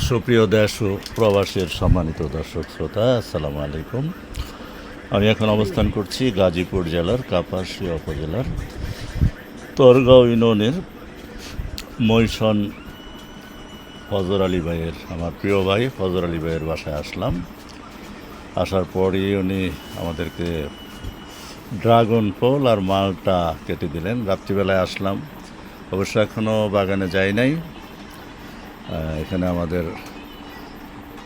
সুপ্রিয় দেশ ও প্রবাসীর সম্মানিত দর্শক শ্রোতা, আসসালামু আলাইকুম। আমি এখন অবস্থান করছি গাজীপুর জেলার কাপাসিয়া উপজেলার তরগাঁও ইউনিয়নের মৈশন ফজর আলী ভাইয়ের, আমার প্রিয় ভাই ফজর আলী ভাইয়ের বাসায় আসলাম। আসার পরই উনি আমাদেরকে ড্রাগন ফল আর মালটা কেটে দিলেন। রাত্রিবেলায় আসলাম, অবশ্য এখনও বাগানে যাই নাই। এখানে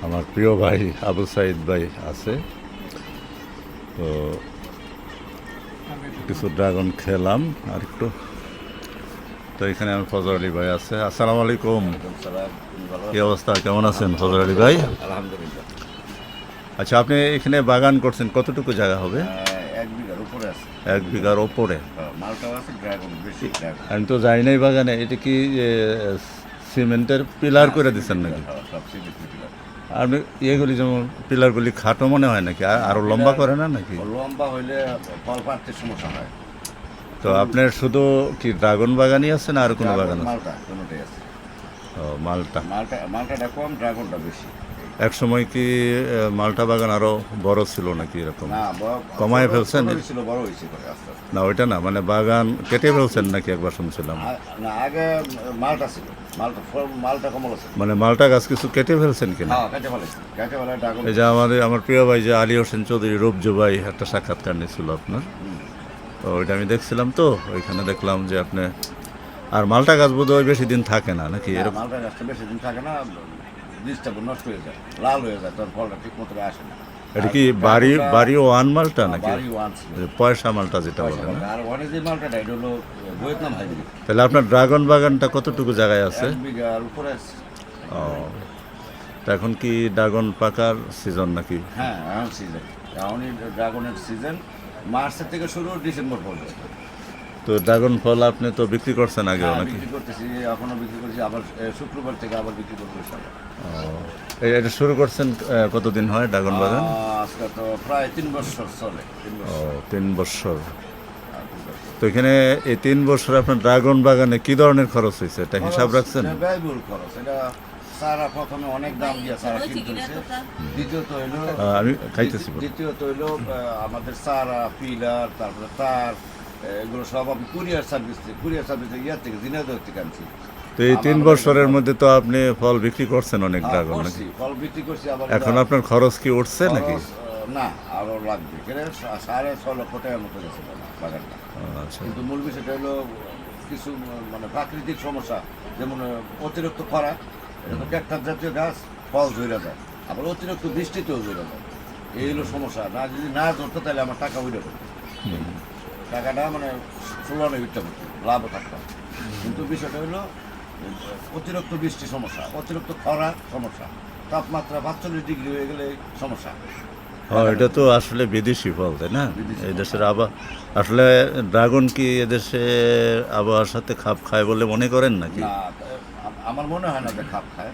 আমার প্রিয় ভাই আবু সাইদ ভাই আছে, তো কিছু ড্রাগন খেলাম আর একটু। তো এখানে আমার ফজর আলী ভাই আছে। আসসালামু আলাইকুম। কি অবস্থা, কেমন আছেন ফজর আলী ভাই? আলহামদুলিল্লাহ। আচ্ছা, আপনি এখানে বাগান করছেন, কতটুকু জায়গা হবে? 1 বিঘার উপরে আছে। 1 বিঘার ওপরে? মালটাও আছে, ড্রাগন বেশি। ড্রাগন আমি তো যাই নাই বাগানে। এটা কি সিমেন্টের পিলার করে দিচ্ছেন নাকি? সব সিমেন্ট পিলার। আপনি এগুলি যেমন পিলারগুলি খাটো মনে হয় নাকি, আরো লম্বা করে না নাকি? লম্বা হইলে ফল পাড়তে সমস্যা হয়। তো আপনার শুধু কি ড্রাগন বাগানই আছে না আর কোনো বাগান আছে? মালটা কোনোটাই আছে। ও, মালটা। মালটাটা কম, ড্রাগনটা বেশি। এক সময় কি মালটা বাগান আরো বড় ছিল নাকি এরকম? না, কমায় ফেলছেন? ছিল, বড় হয়েছে করে আস্তে আস্তে। না, ওইটা না, মানে বাগান কেটে ফেলছেন নাকি একবার শুনছিলাম। না, আগে মালটা ছিল, মালটা কমল আছে। মানে মালটা গাছ কিছু কেটে ফেলছেন কিনা? হ্যাঁ, কেটে ফেলে ড্রাগন। এই যে আমার প্রিয় ভাই যে আলী হোসেন চৌধুরী রূপজু ভাই একটা সাক্ষাৎকার নিয়েছিল আপনার, তো ওইটা আমি দেখছিলাম। তো ওইখানে দেখলাম যে আপনি, আর মালটা গাছ বোধহয় বেশি দিন থাকে না নাকি এরকম? মালটা গাছটা বেশি দিন থাকে না, বীজটা নষ্ট হয়ে যায়, লাল হয়ে যায়, তোর ফলটা ঠিক মতো আসে না। এটা কি বাড়ি ওয়ান মালটা নাকি? বাড়ি ওয়ান ছিল। পয়সা মালটা যেটা বলে না? আর ওয়ানে যে মালটাটা এটা হলো ভিয়েতনাম হাইব্রিড। তাহলে আপনার ড্রাগন বাগানটা কতটুকু জায়গায় আছে? 1 বিঘার উপরে আছে। ও, তা এখন কি ড্রাগন পাকার সিজন নাকি? হ্যাঁ, এখন সিজন, এখনই ড্রাগনের সিজন। মার্চের থেকে শুরু, ডিসেম্বর পর্যন্ত। তো ড্রাগন ফল আপনি তো বিক্রি করছেন আগেও নাকি? বিক্রি করতেছি, এখনো বিক্রি করছি, আবার শুক্রবার থেকে আবার বিক্রি করবো ইনশাআল্লাহ। এটা শুরু করছেন কতদিন হয় ড্রাগন বাগান? আজকে তো প্রায় 3 বছর চলে। 3 ও, বছর। 3 বছর। 3 বছর। তো এখানে এই 3 বছর আপনার ড্রাগন বাগানে কি ধরনের খরচ হয়েছে এটা হিসাব রাখছেন? এটা ব্যয়বহুল খরচ। এটা সারা প্রথমে অনেক দাম দিয়ে সারা কিনতে হয়েছে। দ্বিতীয়ত হইলো আমি খাইতেছি বলো। দ্বিতীয়ত হইলো আমাদের সারা, পিলার, তারপরে তার, এগুলো সব আমি কুরিয়ার সার্ভিস ইয়ার থেকে, ঝিনাইদহ থেকে আনছি। তো এই 3 বছরের মধ্যে তো আপনি ফল বিক্রি করছেন অনেক ড্রাগন নাকি? ফল বিক্রি করছি। আবার এখন আপনার খরচ কি উঠছে নাকি? খরচ, না, আরো লাগবে। এখানে 6.5 লক্ষ টাকার মতো গেছে বাগানটা। আচ্ছা। কিন্তু মূল বিষয়টা হলো কিছু মানে প্রাকৃতিক সমস্যা, যেমন অতিরিক্ত খরা, এটা তো ক্যাকটাস জাতীয় গাছ, ফল ঝরে যায়। আবার অতিরিক্ত বৃষ্টিতেও ঝরে যায়। এই হলো সমস্যা। না, যদি না ধরতো তাহলে আমার টাকা উঠে পড়তো, টাকাটা মানে ষোলানো উঠতে পড়তো, লাভও থাকতাম। কিন্তু বিষয়টা হলো অতিরিক্ত বৃষ্টি সমস্যা, অতিরিক্ত খরা সমস্যা, তাপমাত্রা 45 ডিগ্রি হয়ে গেলে সমস্যা। এটা তো আসলে বিদেশি ফল, তাই না? বিদেশি এই দেশের আসলে ড্রাগন কি এদেশে আবহাওয়ার সাথে খাপ খায় বলে মনে করেন নাকি? না, আমার মনে হয় না যে খাপ খায়।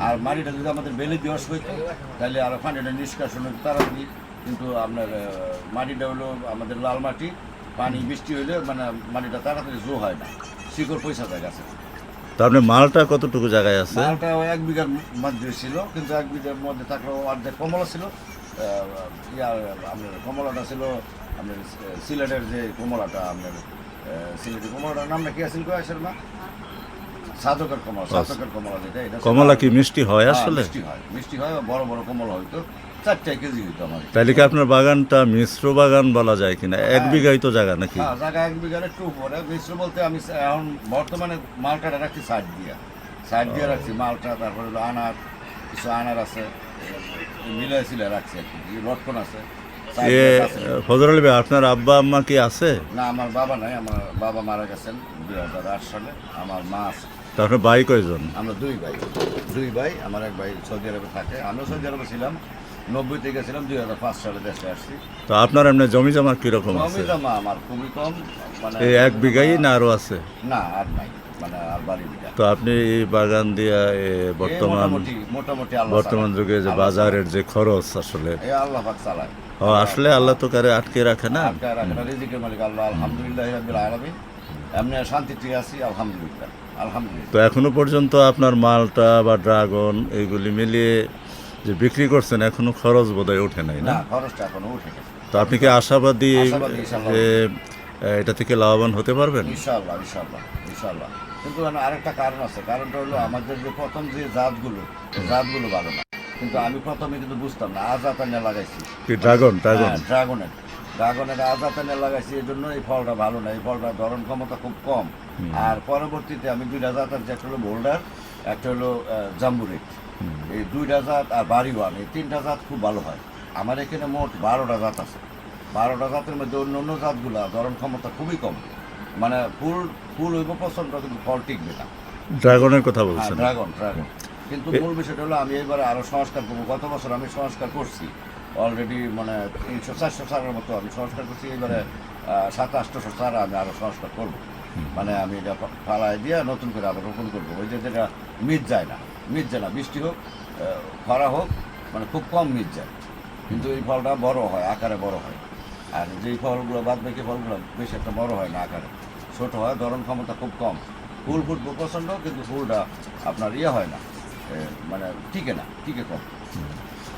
আর মাটিটা যদি আমাদের বেলে দিবস হইতো তাহলে আরো পানিটা নিষ্কাশন হতো তাড়াতাড়ি। কিন্তু আপনার মাটিটা হলো আমাদের লাল মাটি, পানি বৃষ্টি হইলে মানে মাটিটা তাড়াতাড়ি জো হয় না, শিকড় পয়সা যায় গাছে। তো আপনার মালটা কতটুকু জায়গায় আছে? মালটা 1 বিঘার মধ্যে ছিল, কিন্তু 1 বিঘার মধ্যে থাকলেও অর্ধেক কমলা ছিল। আপনার কমলাটা ছিল আপনার সিলেটের যে কমলাটা, আপনার সিলেটের কমলাটার নামটা কি আছিল আসল না? সাধকের কমলা যেটা, এটা কমলা কি মিষ্টি হয় আসলে? মিষ্টি হয়, বড় বড় কমলা হইতো, 4 কেজি হইতো আমার। তাহলে কি আপনার বাগানটা মিশ্র বাগান বলা যায় কিনা? 1 বিঘাই তো জায়গা নাকি? হ্যাঁ, জায়গা 1 বিঘার একটু উপরে। মিশ্র বলতে আমি এখন বর্তমানে মালটাটা রাখছি সাইড দিয়ে রাখছি মালটা। তারপরে হলো আনার, কিছু আনার আছে, মিলাই সিলে রাখছি আর কি, লটকন আছে। ফজর আলী ভাই, আপনার আব্বা আম্মা কি আছে? না, আমার বাবা নাই, আমার বাবা মারা গেছেন 2008 সালে। আমার মা আছে। তো আপনার ভাই কয়জন? আমরা 2 ভাই। আমার এক ভাই সৌদি আরবে থাকে, আমিও সৌদি আরবে ছিলাম। 90-তে গেছিলাম, 2005 সালে দেশে আসছি। তো আপনার এমনি জমি জমা কিরকম আছে? জমি জমা আমার খুবই কম, মানে এই 1 বিঘাই না আরো আছে? না, আর নাই, মানে আর বাড়ি বিঘা। তো আপনি এই বাগান দিয়া মোটামুটি বর্তমান যুগে যে বাজারের যে খরচ আসলে, আল্লাহ পাক চালায়। আসলে আল্লাহ তো কারে আটকে রাখে না। রিজিকের মালিক আল্লাহ, আলহামদুলিল্লাহ রাব্বিল আলামিন। এমনি শান্তিতে আছি, আলহামদুলিল্লাহ। আলহামদুলিল্লাহ। তো এখনো পর্যন্ত আপনার মালটা বা ড্রাগন এইগুলি মিলিয়ে যে বিক্রি করছেন এখনো খরচ বোধহয় ওঠে নাই না, না? খরচটা এখনো উঠে গেছে। তো আপনি কি আশাবাদী আশাবাদী, ইনশাআল্লাহ। যে এটা থেকে লাভবান হতে পারবেন? ইনশাআল্লাহ, ইনশাআল্লাহ, ইনশাআল্লাহ। কিন্তু আরেকটা কারণ আছে। কারণটা হলো আমাদের যে প্রথম যে জাতগুলো, এই জাতগুলো ভালো না। কিন্তু আমি প্রথমে কিন্তু বুঝতাম না। আজাত এনে লাগাইছি। কি ড্রাগন হ্যাঁ, ড্রাগনের আজাত এনে লাগাইছি, এই জন্য এই ফলটা ভালো না। এই ফলটা ধরন ক্ষমতা খুব কম। আর পরবর্তীতে আমি 2টা জাত আছে, একটা হলো বোল্ডার, একটা হলো জাম্বুরিক। এই 2টা জাত আর বাড়িওয়ান, এই 3টা জাত খুব ভালো হয়। আমার এখানে মোট 12টা জাত আছে। 12টা জাতের মধ্যে অন্য অন্য জাতগুলা ধরন ক্ষমতা খুবই কম। মানে ফুল হইব পছন্দ, কিন্তু ফল টিকবে না। ড্রাগনের কথা হ্যাঁ, বলছেন? ড্রাগন। কিন্তু মূল বিষয়টা হলো আমি এবারে আরো সংস্কার করবো। গত বছর আমি সংস্কার করছি অলরেডি, মানে 300-400 চারার মতো আমি সংস্কার করছি। এবারে 700-800 চারা আমি আরো সংস্কার করবো। মানে আমি এটা ফালাই দিয়ে নতুন করে আবার রোপণ করবো। ওই যে যেটা মিট যায় না, বৃষ্টি হোক খরা হোক, মানে খুব কম মিট যায়, কিন্তু এই ফলটা বড় হয়, আকারে বড় হয়। আর যেই ফলগুলো বাদ বাকি ফলগুলো বেশি একটা বড় হয় না, আকারে ছোট হয়, ধরন ক্ষমতা খুব কম। ফুল ফুটবো প্রচণ্ড, কিন্তু ফুলটা আপনার হয় না, মানে টিকে কম,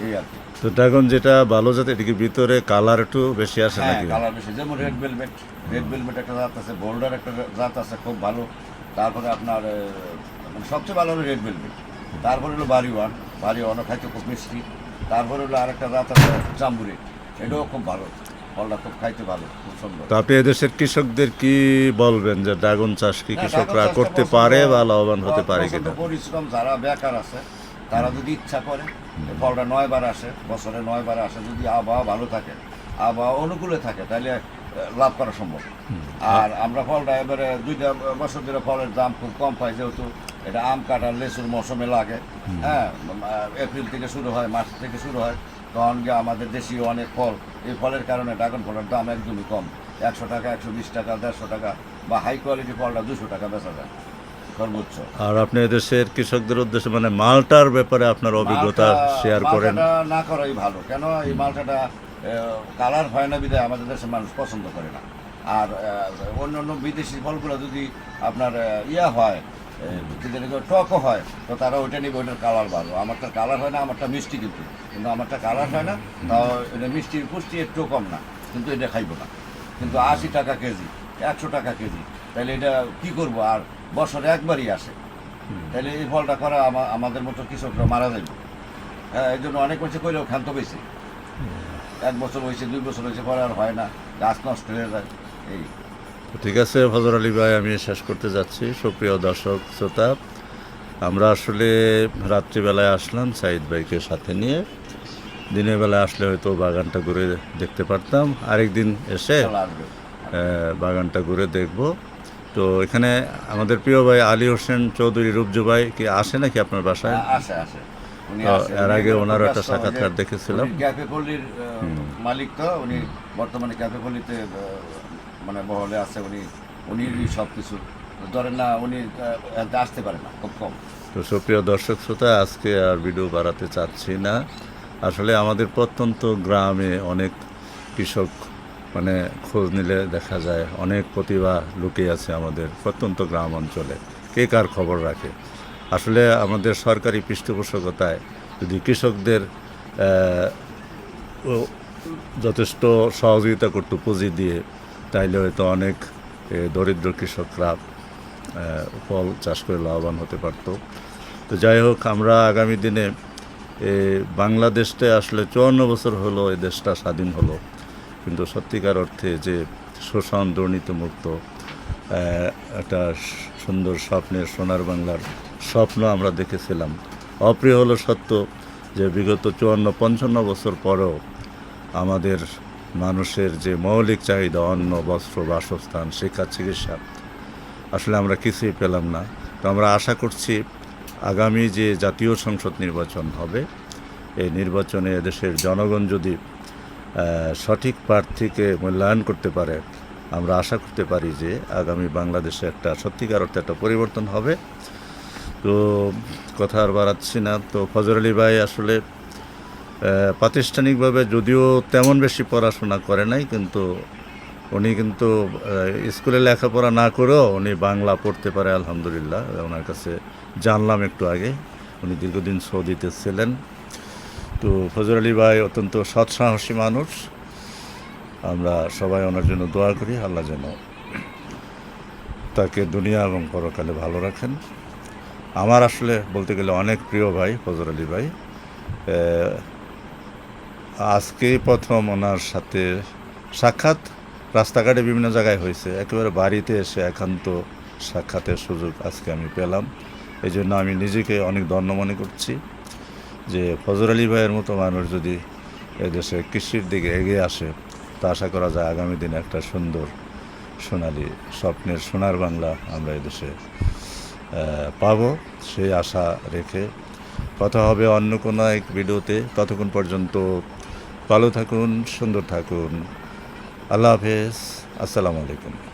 এই আর কি। তো ড্রাগন যেটা ভালো জাত, এটা কি ভিতরে কালার একটু বেশি আসে হ্যাঁ, নাকি? কালার বেশি। যেমন রেড ভেলভেট একটা জাত আছে, বোল্ডার একটা জাত আছে খুব ভালো। তারপরে আপনার মানে সবচেয়ে ভালো হলো রেড ভেলভেট। তারপরে হলো বাড়িওয়ানও খাইতে খুব মিষ্টি। তারপরে হলো আরেকটা জাত আছে জাম্বুরি, এটাও খুব ভালো, ফলটা খুব খাইতে ভালো, খুব সুন্দর। তো আপনি এদেশের কৃষকদের কি বলবেন যে ড্রাগন চাষ কি না, কৃষকরা ড্রাগন চাষটা করতে পছন্দ- পারে বা লাভবান হতে পারে পছন্দ, কিনা? পরিশ্রম, যারা বেকার আছে তারা যদি ইচ্ছা করে, এই ফলটা 9 বার আসে, বছরে 9 বার আসে। যদি আবহাওয়া ভালো থাকে, আবহাওয়া অনুকূলে থাকে, তাহলে লাভ করা সম্ভব। আর আমরা ফলটা এবারে 2টা বছর ধরে ফলের দাম খুব কম পাই, যেহেতু এটা আম কাটার লেচুর মৌসুমে লাগে। হ্যাঁ, এপ্রিল থেকে শুরু হয়, মার্চ থেকে শুরু হয়। তখন গিয়ে আমাদের দেশীয় অনেক ফল, এই ফলের কারণে ড্রাগন ফলের দাম একদমই কম। 100 টাকা, 120 টাকা, 150 টাকা, বা হাই কোয়ালিটি ফলটা 200 টাকা বেচা যায় সর্বোচ্চ। আর আপনি এদেশের কৃষকদের উদ্দেশ্যে মানে মালটার ব্যাপারে আপনার অভিজ্ঞতা শেয়ার করেন? মালটাটা না করাই ভালো। কেন? এই মালটাটা কালার হয় না বিধায় আমাদের দেশের মানুষ পছন্দ করে না। আর অন্য অন্য বিদেশি ফলগুলো যদি আপনার হয়, যদি টকও হয়, তো তারা ওইটা নিবে, ওইটার কালার ভালো। আমারটা কালার হয় না, আমারটা মিষ্টি, কিন্তু আমারটা কালার হয় না, তাও এটা মিষ্টির পুষ্টি একটু কম না, কিন্তু এটা খাইব না। কিন্তু 80 টাকা কেজি, 100 টাকা কেজি, তাহলে এটা কি করব? আর বছরে একবারই আসে, তাহলে এই ফলটা করা আমাদের মতো কৃষকরা মারা যাবে। হ্যাঁ, এই জন্য অনেক মানুষ কইলেও ক্ষান্ত পেয়েছে। 1 বছর হয়েছে, 2 বছর হয়েছে, পরে আর হয় না, গাছ নষ্ট হয়ে যায়। এই তো ঠিক আছে ফজর আলী ভাই, আমি শেষ করতে যাচ্ছি। সুপ্রিয় দর্শক শ্রোতা, আমরা আসলে রাত্রিবেলায় আসলাম সাইদ ভাইকে সাথে নিয়ে। দিনের বেলায় আসলে হয়তো বাগানটা ঘুরে দেখতে পারতাম, আরেকদিন এসে চলে আসবে। বাগানটা ঘুরে দেখব। তো এখানে আমাদের প্রিয় ভাই আলী হোসেন চৌধুরী রূপজু ভাই কি আসে নাকি আপনার বাসায়? আসে। উনি তো আসে। এর উনি আগে খুব ওনারও একটা ব্যস্ত। সাক্ষাৎকার ওই যে দেখেছিলাম। উনি ক্যাফে পল্লীর মালিক, তো উনি বর্তমানে ক্যাফে পল্লীতে মানে বহলে আছে। উনি সব কিছু ধরেন না, উনি আসতে পারে না, খুব কম। তো সুপ্রিয় দর্শক শ্রোতা, আজকে আর ভিডিও বাড়াতে চাচ্ছি না। আসলে আমাদের প্রত্যন্ত গ্রামে অনেক কৃষক, মানে খোঁজ নিলে দেখা যায় অনেক প্রতিভা লুকিয়ে আছে আমাদের প্রত্যন্ত গ্রাম অঞ্চলে। কে কার খবর রাখে? আসলে আমাদের সরকারি পৃষ্ঠপোষকতায় যদি কৃষকদের যথেষ্ট সহযোগিতা করতো পুঁজি দিয়ে, তাইলে হয়তো অনেক দরিদ্র কৃষকরা ফল চাষ করে লাভবান হতে পারত। তো যাই হোক, আমরা আগামী দিনে বাংলাদেশটা আসলে 54 বছর হলো এই দেশটা স্বাধীন হলো, কিন্তু সত্যিকার অর্থে যে শোষণ দুর্নীতিমুক্ত একটা সুন্দর স্বপ্নের সোনার বাংলার স্বপ্ন আমরা দেখেছিলাম, অপ্রিয় হলো সত্য যে বিগত 54-55 বছর পরেও আমাদের মানুষের যে মৌলিক চাহিদা, অন্ন, বস্ত্র, বাসস্থান, শিক্ষা, চিকিৎসা, আসলে আমরা কিছুই পেলাম না। তো আমরা আশা করছি আগামী যে জাতীয় সংসদ নির্বাচন হবে, এই নির্বাচনে এদেশের জনগণ যদি সঠিক প্রার্থীকে মূল্যায়ন করতে পারে, আমরা আশা করতে পারি যে আগামী বাংলাদেশে একটা সত্যিকার অর্থে একটা পরিবর্তন হবে। তো কথা আর বাড়াচ্ছি না। তো ফজর আলী ভাই আসলে প্রাতিষ্ঠানিকভাবে যদিও তেমন বেশি পড়াশোনা করে নাই, কিন্তু উনি কিন্তু স্কুলে লেখাপড়া না করেও উনি বাংলা পড়তে পারে আলহামদুলিল্লাহ। ওনার কাছে জানলাম একটু আগে, উনি দীর্ঘদিন সৌদিতে ছিলেন। তো ফজর আলী ভাই অত্যন্ত সৎসাহসী মানুষ, আমরা সবাই ওনার জন্য দোয়া করি, আল্লাহ যেন তাকে দুনিয়া এবং পরকালে ভালো রাখেন। আমার আসলে বলতে গেলে অনেক প্রিয় ভাই ফজর আলী ভাই। আজকেই প্রথম ওনার সাথে সাক্ষাৎ, রাস্তাঘাটে বিভিন্ন জায়গায় হয়েছে, একেবারে বাড়িতে এসে একান্ত সাক্ষাতের সুযোগ আজকে আমি পেলাম। এই জন্য আমি নিজেকে অনেক ধন্য মনে করছি যে ফজর আলী ভাইয়ের মতো মানুষ যদি এদেশে কৃষির দিকে এগিয়ে আসে, তা আশা করা যায় আগামী দিনে একটা সুন্দর সোনালী স্বপ্নের সোনার বাংলা আমরা এদেশে পাবো, সেই আশা রেখে কথা হবে অন্য কোনো এক ভিডিওতে। ততক্ষণ পর্যন্ত ভালো থাকুন, সুন্দর থাকুন। আল্লাহ হাফেজ, আসসালামু আলাইকুম।